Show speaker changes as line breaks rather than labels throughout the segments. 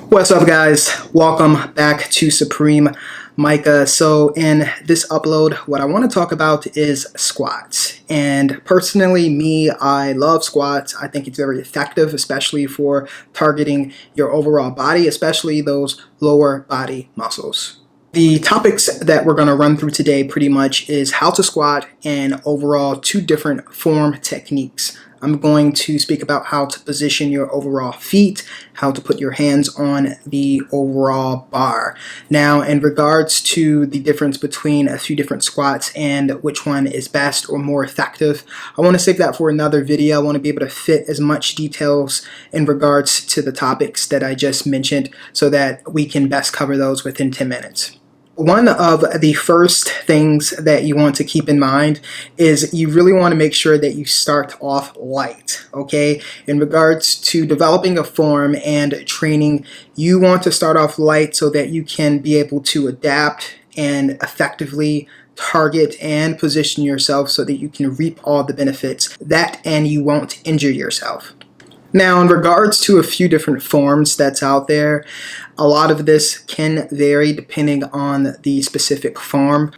What's up, guys? Welcome back to Supreme Micah. So in this upload, what I want to talk about is squats. And personally, I love squats. I think it's very effective, especially for targeting your overall body, especially those lower body muscles. The topics that we're going to run through today pretty much is how to squat and overall 2 different form techniques. I'm going to speak about how to position your overall feet, how to put your hands on the overall bar. Now, in regards to the difference between a few different squats and which one is best or more effective, I want to save that for another video. I want to be able to fit as much details in regards to the topics that I just mentioned so that we can best cover those within 10 minutes. One of the first things that you want to keep in mind is you really want to make sure that you start off light, okay? In regards to developing a form and training, you want to start off light so that you can be able to adapt and effectively target and position yourself so that you can reap all the benefits and you won't injure yourself. Now, in regards to a few different forms that's out there, a lot of this can vary depending on the specific form.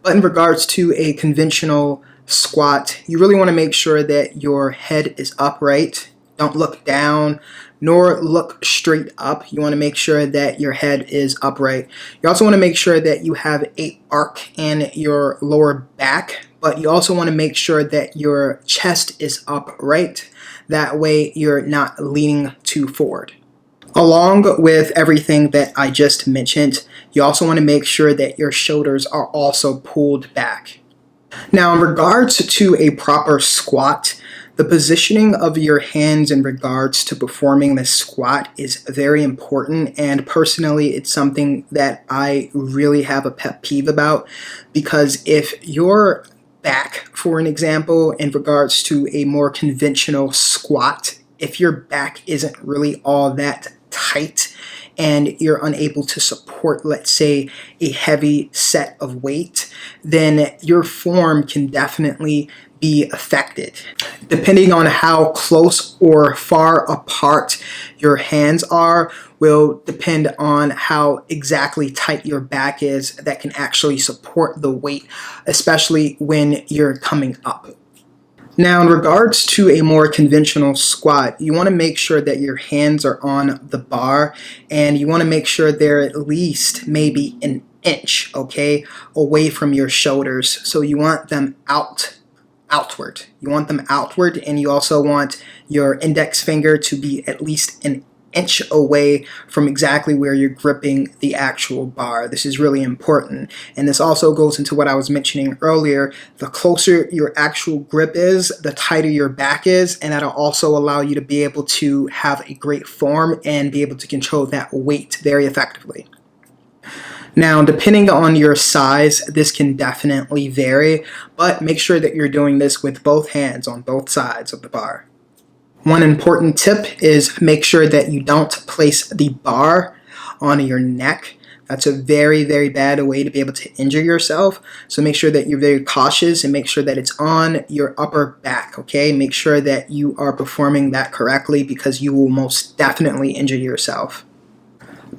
But in regards to a conventional squat, you really want to make sure that your head is upright. Don't look down nor look straight up. You want to make sure that your head is upright. You also want to make sure that you have an arc in your lower back, but you also want to make sure that your chest is upright. That way you're not leaning too forward. Along with everything that I just mentioned, you also want to make sure that your shoulders are also pulled back. Now, in regards to a proper squat, the positioning of your hands in regards to performing this squat is very important, and personally it's something that I really have a pet peeve about, because if your back, for an example, in regards to a more conventional squat, if your back isn't really all that tight and you're unable to support, let's say, a heavy set of weight, then your form can definitely be affected. Depending on how close or far apart your hands are will depend on how exactly tight your back is that can actually support the weight, especially when you're coming up. Now, in regards to a more conventional squat, you want to make sure that your hands are on the bar, and you want to make sure they're at least maybe an inch, okay, away from your shoulders. So you want them outward. You want them outward, and you also want your index finger to be at least an inch away from exactly where you're gripping the actual bar. This is really important, and this also goes into what I was mentioning earlier. The closer your actual grip is, the tighter your back is, and that'll also allow you to be able to have a great form and be able to control that weight very effectively. Now, depending on your size, this can definitely vary, but make sure that you're doing this with both hands on both sides of the bar. One important tip is make sure that you don't place the bar on your neck. That's a very, very bad way to be able to injure yourself. So make sure that you're very cautious and make sure that it's on your upper back, okay? Make sure that you are performing that correctly, because you will most definitely injure yourself.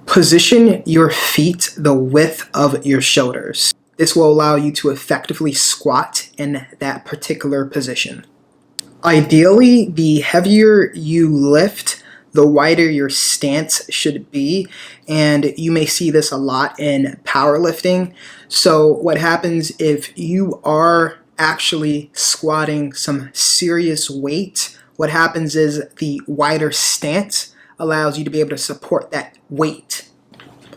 Position your feet the width of your shoulders. This will allow you to effectively squat in that particular position. Ideally, the heavier you lift, the wider your stance should be, and you may see this a lot in powerlifting. So what happens if you are actually squatting some serious weight, what happens is the wider stance allows you to be able to support that weight.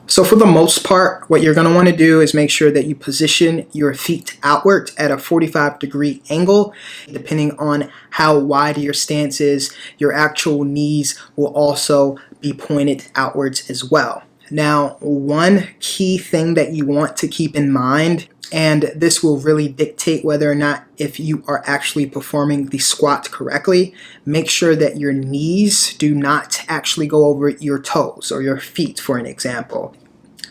So for the most part, what you're going to want to do is make sure that you position your feet outward at a 45-degree angle. Depending on how wide your stance is, your actual knees will also be pointed outwards as well. Now, one key thing that you want to keep in mind, and this will really dictate whether or not if you are actually performing the squat correctly, make sure that your knees do not actually go over your toes or your feet, for an example.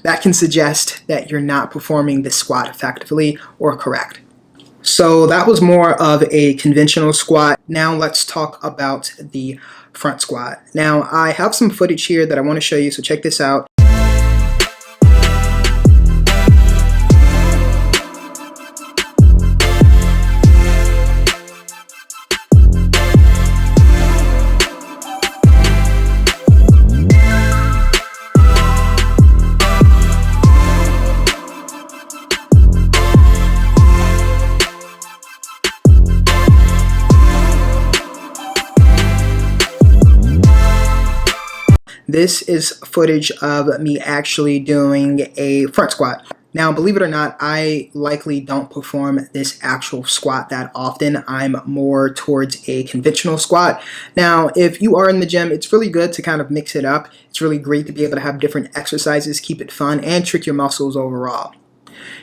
That can suggest that you're not performing the squat effectively or correct. So that was more of a conventional squat. Now let's talk about the front squat. Now I have some footage here that I want to show you, so check this out. This is footage of me actually doing a front squat. Now, believe it or not, I likely don't perform this actual squat that often. I'm more towards a conventional squat. Now, if you are in the gym, it's really good to kind of mix it up. It's really great to be able to have different exercises, keep it fun, and trick your muscles overall.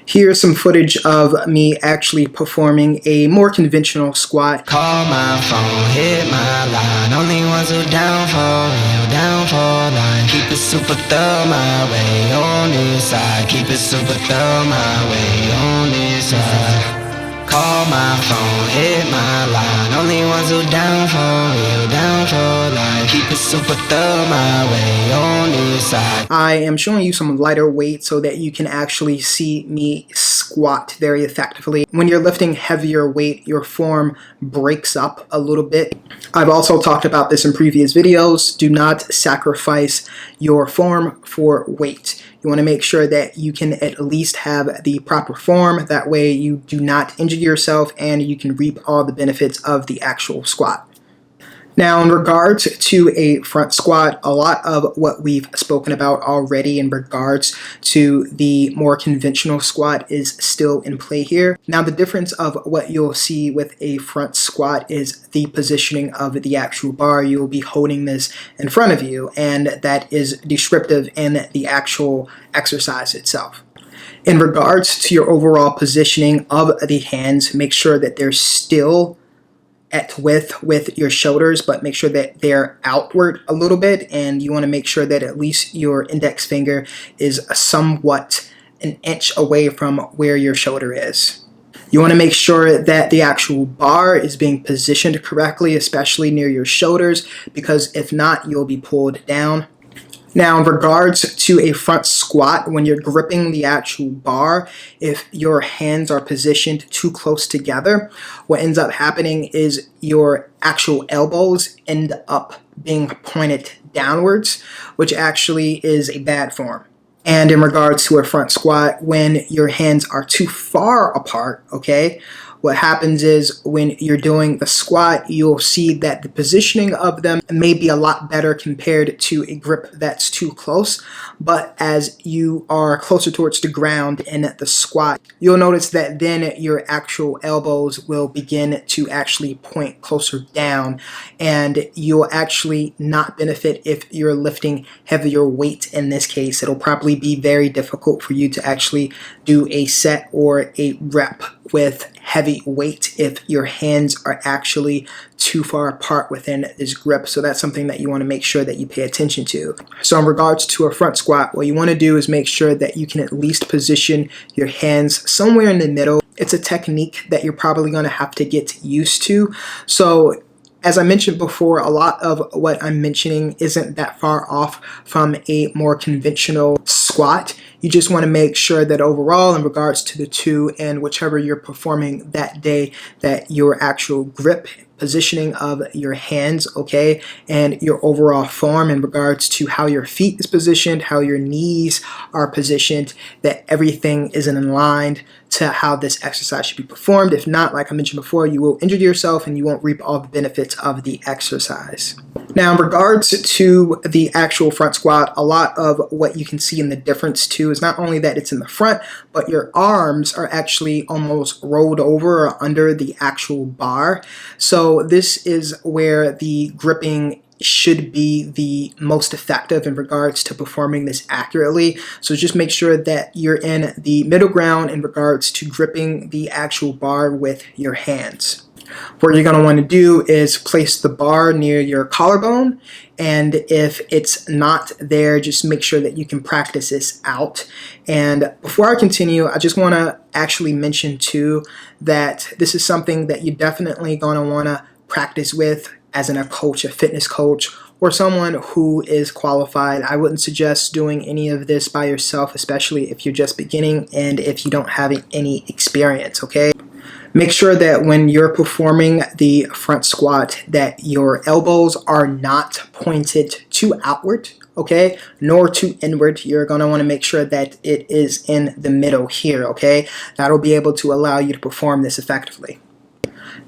Here's some footage of me actually performing a more conventional squat.
Call my phone, hit my line. Only ones who down for real, down for line. Keep it super thorough my way on this side. Keep it super thorough my way on this side. Call my phone, hit my line. Only ones who down for real, down for line. Keep it super thorough my way on this side.
I am showing you some lighter weight so that you can actually see me squat very effectively. When you're lifting heavier weight, your form breaks up a little bit. I've also talked about this in previous videos. Do not sacrifice your form for weight. You want to make sure that you can at least have the proper form. That way you do not injure yourself and you can reap all the benefits of the actual squat. Now, in regards to a front squat, a lot of what we've spoken about already in regards to the more conventional squat is still in play here. Now, the difference of what you'll see with a front squat is the positioning of the actual bar. You'll be holding this in front of you, and that is descriptive in the actual exercise itself. In regards to your overall positioning of the hands, make sure that they're still at width with your shoulders, but make sure that they're outward a little bit, and you want to make sure that at least your index finger is somewhat an inch away from where your shoulder is. You want to make sure that the actual bar is being positioned correctly, especially near your shoulders, because if not, you'll be pulled down. Now, in regards to a front squat, when you're gripping the actual bar, if your hands are positioned too close together, what ends up happening is your actual elbows end up being pointed downwards, which actually is a bad form. And in regards to a front squat, when your hands are too far apart, okay, what happens is when you're doing the squat, you'll see that the positioning of them may be a lot better compared to a grip that's too close. But as you are closer towards the ground in the squat, you'll notice that then your actual elbows will begin to actually point closer down, and you'll actually not benefit if you're lifting heavier weight. In this case, it'll probably be very difficult for you to actually do a set or a rep with heavy weight if your hands are actually too far apart within this grip. So that's something that you want to make sure that you pay attention to. So in regards to a front squat, what you want to do is make sure that you can at least position your hands somewhere in the middle. It's a technique that you're probably going to have to get used to. So as I mentioned before, a lot of what I'm mentioning isn't that far off from a more conventional squat. You just want to make sure that overall, in regards to the two and whichever you're performing that day, that your actual grip, positioning of your hands, okay, and your overall form in regards to how your feet is positioned, how your knees are positioned, that everything is in line to how this exercise should be performed. If not, like I mentioned before, you will injure yourself and you won't reap all the benefits of the exercise. Now, in regards to the actual front squat, a lot of what you can see in the difference too is not only that it's in the front, but your arms are actually almost rolled over or under the actual bar. So this is where the gripping should be the most effective in regards to performing this accurately. So just make sure that you're in the middle ground in regards to gripping the actual bar with your hands. What you're going to want to do is place the bar near your collarbone, and if it's not there, just make sure that you can practice this out. And before I continue, I just want to actually mention too that this is something that you're definitely going to want to practice with as a coach, a fitness coach, or someone who is qualified. I wouldn't suggest doing any of this by yourself, especially if you're just beginning and if you don't have any experience, okay? Make sure that when you're performing the front squat that your elbows are not pointed too outward, okay, nor too inward. You're going to want to make sure that it is in the middle here, okay? That'll be able to allow you to perform this effectively.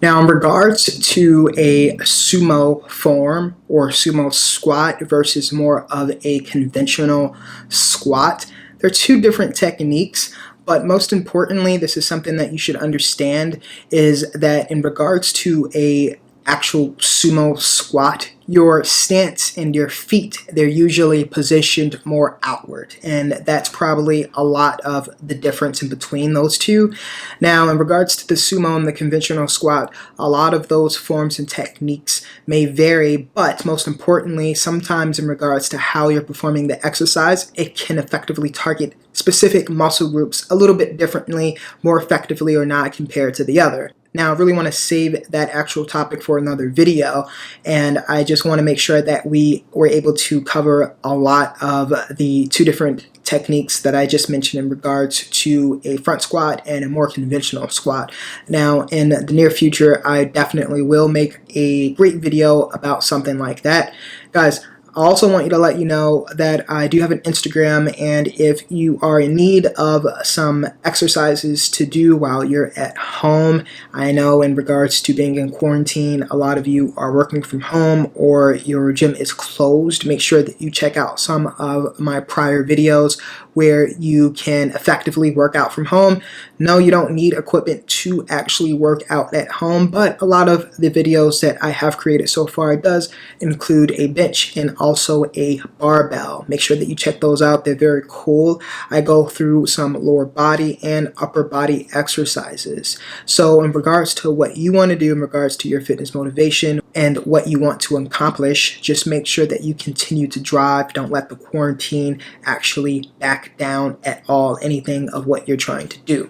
Now, in regards to a sumo form or sumo squat versus more of a conventional squat, there are two different techniques. But most importantly, this is something that you should understand, is that in regards to a actual sumo squat, your stance and your feet, they're usually positioned more outward, and that's probably a lot of the difference in between those two. Now, in regards to the sumo and the conventional squat, a lot of those forms and techniques may vary, but most importantly, sometimes in regards to how you're performing the exercise, it can effectively target specific muscle groups a little bit differently, more effectively or not compared to the other. Now, I really want to save that actual topic for another video, and I just want to make sure that we were able to cover a lot of the two different techniques that I just mentioned in regards to a front squat and a more conventional squat. Now, in the near future, I definitely will make a great video about something like that. Guys, I also want you to let you know that I do have an Instagram, and if you are in need of some exercises to do while you're at home, I know in regards to being in quarantine, a lot of you are working from home or your gym is closed. Make sure that you check out some of my prior videos where you can effectively work out from home. No, you don't need equipment to actually work out at home, but a lot of the videos that I have created so far does include a bench and also a barbell. Make sure that you check those out. They're very cool. I go through some lower body and upper body exercises. So in regards to what you want to do in regards to your fitness motivation and what you want to accomplish, just make sure that you continue to drive. Don't let the quarantine actually back down at all anything of what you're trying to do.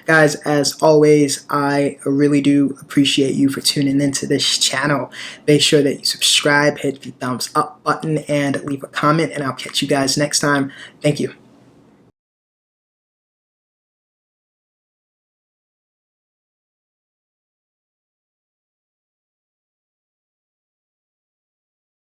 Guys, as always, I really do appreciate you for tuning into this channel. Make sure that you subscribe, hit the thumbs up button, and leave a comment, and I'll catch you guys next time. Thank you.